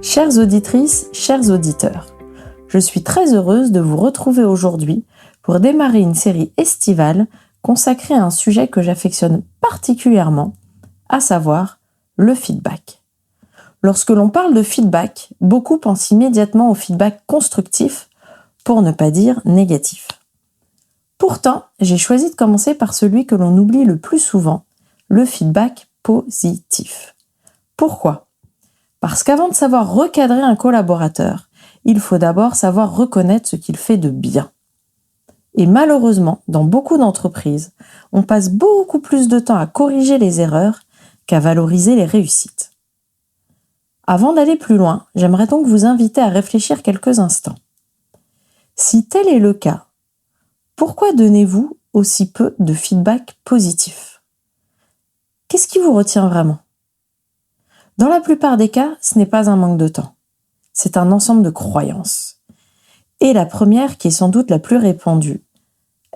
Chères auditrices, chers auditeurs, je suis très heureuse de vous retrouver aujourd'hui pour démarrer une série estivale consacrée à un sujet que j'affectionne particulièrement, à savoir le feedback. Lorsque l'on parle de feedback, beaucoup pensent immédiatement au feedback constructif, pour ne pas dire négatif. Pourtant, j'ai choisi de commencer par celui que l'on oublie le plus souvent, le feedback positif. Pourquoi ? Parce qu'avant de savoir recadrer un collaborateur, il faut d'abord savoir reconnaître ce qu'il fait de bien. Et malheureusement, dans beaucoup d'entreprises, on passe beaucoup plus de temps à corriger les erreurs qu'à valoriser les réussites. Avant d'aller plus loin, j'aimerais donc vous inviter à réfléchir quelques instants. Si tel est le cas, pourquoi donnez-vous aussi peu de feedback positif ? Qu'est-ce qui vous retient vraiment ? Dans la plupart des cas, ce n'est pas un manque de temps. C'est un ensemble de croyances. Et la première, qui est sans doute la plus répandue,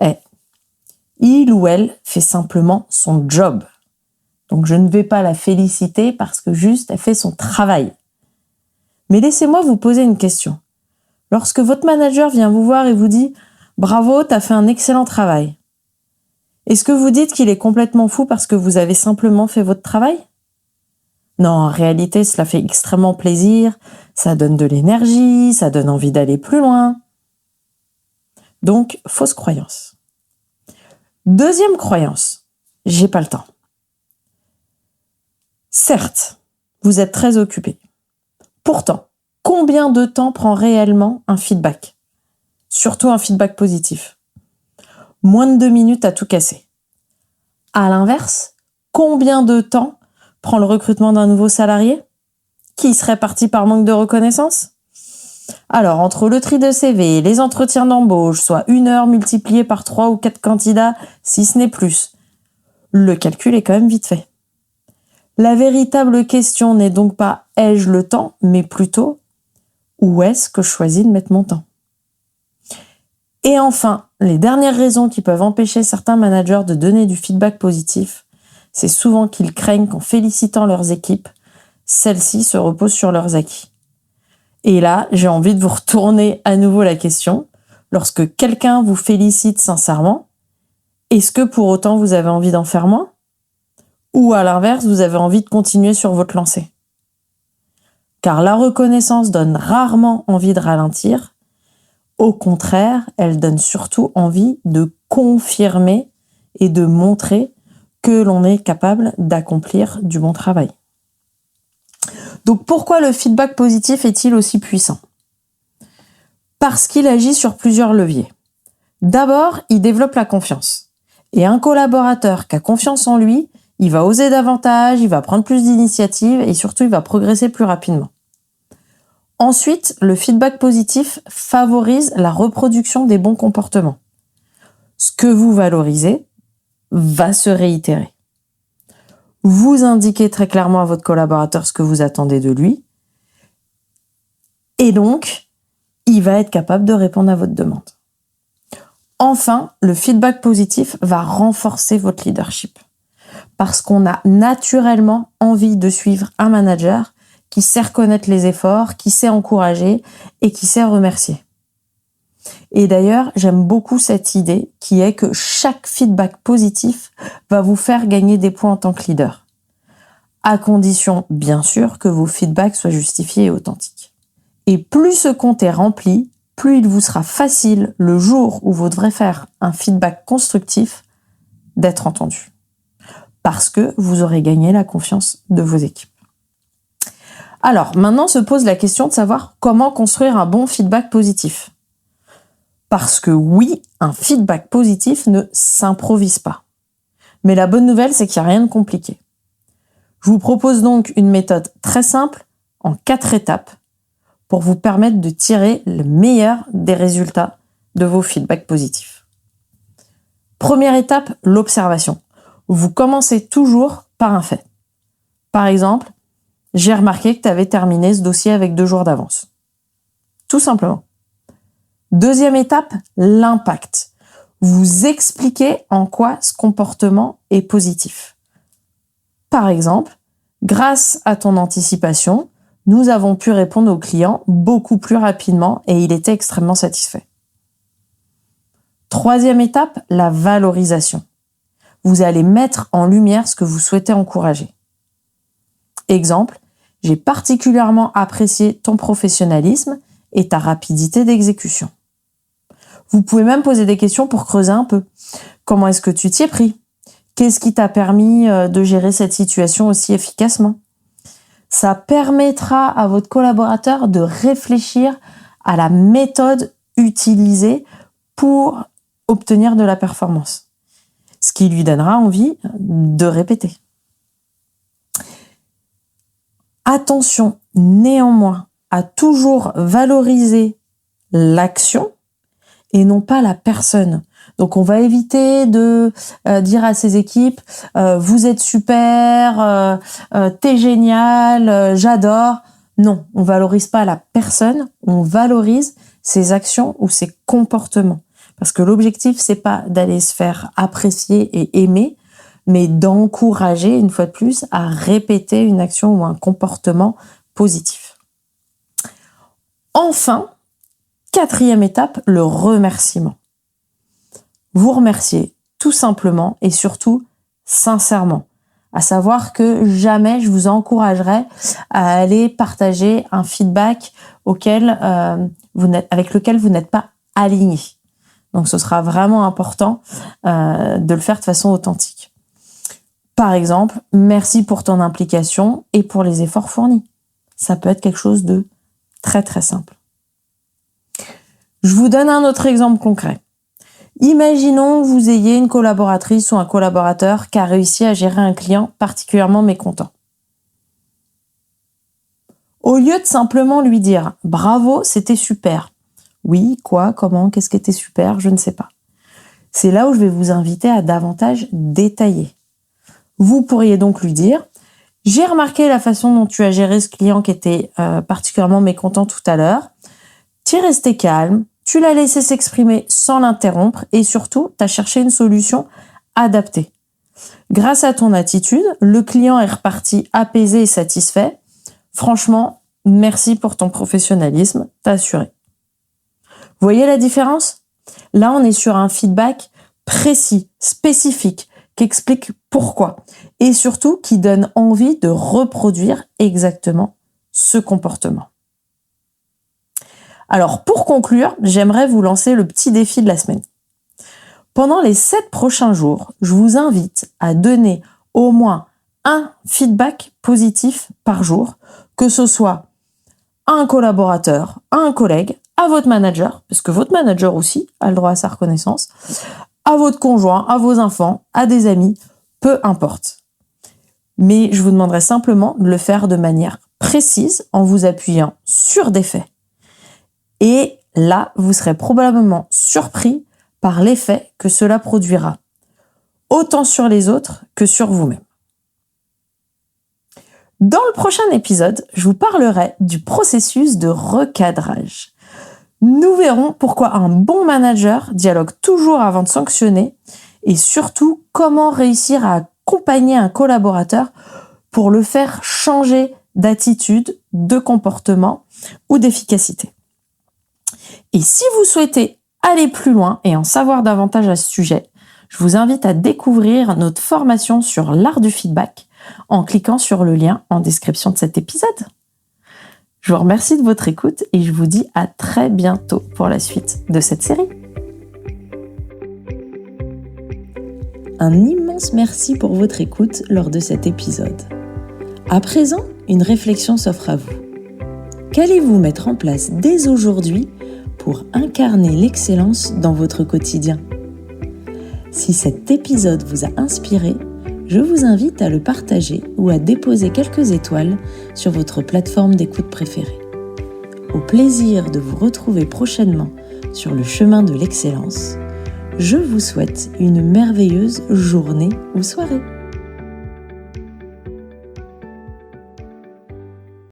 est « il ou elle fait simplement son job ». Donc je ne vais pas la féliciter parce que juste elle fait son travail. Mais laissez-moi vous poser une question. Lorsque votre manager vient vous voir et vous dit « bravo, t'as fait un excellent travail », est-ce que vous dites qu'il est complètement fou parce que vous avez simplement fait votre travail ? Non, en réalité, cela fait extrêmement plaisir, ça donne de l'énergie, ça donne envie d'aller plus loin. Donc, fausse croyance. Deuxième croyance, j'ai pas le temps. Certes, vous êtes très occupé. Pourtant, combien de temps prend réellement un feedback ? Surtout un feedback positif. Moins de 2 minutes à tout casser. À l'inverse, combien de temps prend le recrutement d'un nouveau salarié ? Qui serait parti par manque de reconnaissance ? Alors, entre le tri de CV, les entretiens d'embauche, soit 1 heure multipliée par 3 ou 4 candidats, si ce n'est plus, le calcul est quand même vite fait. La véritable question n'est donc pas « ai-je le temps ?», mais plutôt « où est-ce que je choisis de mettre mon temps ?» Et enfin, les dernières raisons qui peuvent empêcher certains managers de donner du feedback positif, c'est souvent qu'ils craignent qu'en félicitant leurs équipes, celles-ci se reposent sur leurs acquis. Et là, j'ai envie de vous retourner à nouveau la question. Lorsque quelqu'un vous félicite sincèrement, est-ce que pour autant vous avez envie d'en faire moins ? Ou à l'inverse, vous avez envie de continuer sur votre lancée ? Car la reconnaissance donne rarement envie de ralentir. Au contraire, elle donne surtout envie de confirmer et de montrer que l'on est capable d'accomplir du bon travail. Donc pourquoi le feedback positif est-il aussi puissant ? Parce qu'il agit sur plusieurs leviers. D'abord, il développe la confiance. Et un collaborateur qui a confiance en lui, il va oser davantage, il va prendre plus d'initiatives et surtout il va progresser plus rapidement. Ensuite, le feedback positif favorise la reproduction des bons comportements. Ce que vous valorisez va se réitérer. Vous indiquez très clairement à votre collaborateur ce que vous attendez de lui et donc, il va être capable de répondre à votre demande. Enfin, le feedback positif va renforcer votre leadership parce qu'on a naturellement envie de suivre un manager qui sait reconnaître les efforts, qui sait encourager et qui sait remercier. Et d'ailleurs, j'aime beaucoup cette idée qui est que chaque feedback positif va vous faire gagner des points en tant que leader. À condition, bien sûr, que vos feedbacks soient justifiés et authentiques. Et plus ce compte est rempli, plus il vous sera facile, le jour où vous devrez faire un feedback constructif, d'être entendu. Parce que vous aurez gagné la confiance de vos équipes. Alors, maintenant se pose la question de savoir comment construire un bon feedback positif. Parce que oui, un feedback positif ne s'improvise pas. Mais la bonne nouvelle, c'est qu'il n'y a rien de compliqué. Je vous propose donc une méthode très simple, en 4 étapes, pour vous permettre de tirer le meilleur des résultats de vos feedbacks positifs. Première étape, l'observation. Vous commencez toujours par un fait. Par exemple, j'ai remarqué que tu avais terminé ce dossier avec 2 jours d'avance. Tout simplement. Deuxième étape, l'impact. Vous expliquez en quoi ce comportement est positif. Par exemple, grâce à ton anticipation, nous avons pu répondre au client beaucoup plus rapidement et il était extrêmement satisfait. Troisième étape, la valorisation. Vous allez mettre en lumière ce que vous souhaitez encourager. Exemple, j'ai particulièrement apprécié ton professionnalisme et ta rapidité d'exécution. Vous pouvez même poser des questions pour creuser un peu. Comment est-ce que tu t'y es pris ? Qu'est-ce qui t'a permis de gérer cette situation aussi efficacement ? Ça permettra à votre collaborateur de réfléchir à la méthode utilisée pour obtenir de la performance, ce qui lui donnera envie de répéter. Attention néanmoins à toujours valoriser l'action et non pas la personne. Donc on va éviter de dire à ses équipes vous êtes super, t'es génial, j'adore. Non, on valorise pas la personne, on valorise ses actions ou ses comportements. Parce que l'objectif c'est pas d'aller se faire apprécier et aimer, mais d'encourager une fois de plus à répéter une action ou un comportement positif. Enfin, quatrième étape, le remerciement. Vous remerciez tout simplement et surtout sincèrement. À savoir que jamais je vous encouragerai à aller partager un feedback avec lequel vous n'êtes pas aligné. Donc ce sera vraiment important de le faire de façon authentique. Par exemple, merci pour ton implication et pour les efforts fournis. Ça peut être quelque chose de très très simple. Je vous donne un autre exemple concret. Imaginons que vous ayez une collaboratrice ou un collaborateur qui a réussi à gérer un client particulièrement mécontent. Au lieu de simplement lui dire « Bravo, c'était super ». Oui, quoi, comment, qu'est-ce qui était super, je ne sais pas. C'est là où je vais vous inviter à davantage détailler. Vous pourriez donc lui dire « J'ai remarqué la façon dont tu as géré ce client qui était particulièrement mécontent tout à l'heure. Tu es resté calme. Tu l'as laissé s'exprimer sans l'interrompre et surtout, tu as cherché une solution adaptée. Grâce à ton attitude, le client est reparti apaisé et satisfait. Franchement, merci pour ton professionnalisme, t'as assuré. » Vous voyez la différence ? Là, on est sur un feedback précis, spécifique, qui explique pourquoi et surtout qui donne envie de reproduire exactement ce comportement. Alors, pour conclure, j'aimerais vous lancer le petit défi de la semaine. Pendant les 7 prochains jours, je vous invite à donner au moins un feedback positif par jour, que ce soit à un collaborateur, à un collègue, à votre manager, parce que votre manager aussi a le droit à sa reconnaissance, à votre conjoint, à vos enfants, à des amis, peu importe. Mais je vous demanderai simplement de le faire de manière précise en vous appuyant sur des faits. Et là, vous serez probablement surpris par l'effet que cela produira, autant sur les autres que sur vous-même. Dans le prochain épisode, je vous parlerai du processus de recadrage. Nous verrons pourquoi un bon manager dialogue toujours avant de sanctionner et surtout comment réussir à accompagner un collaborateur pour le faire changer d'attitude, de comportement ou d'efficacité. Et si vous souhaitez aller plus loin et en savoir davantage à ce sujet, je vous invite à découvrir notre formation sur l'art du feedback en cliquant sur le lien en description de cet épisode. Je vous remercie de votre écoute et je vous dis à très bientôt pour la suite de cette série. Un immense merci pour votre écoute lors de cet épisode. À présent, une réflexion s'offre à vous. Qu'allez-vous mettre en place dès aujourd'hui pour incarner l'excellence dans votre quotidien ? Si cet épisode vous a inspiré, je vous invite à le partager ou à déposer quelques étoiles sur votre plateforme d'écoute préférée. Au plaisir de vous retrouver prochainement sur le chemin de l'excellence, je vous souhaite une merveilleuse journée ou soirée.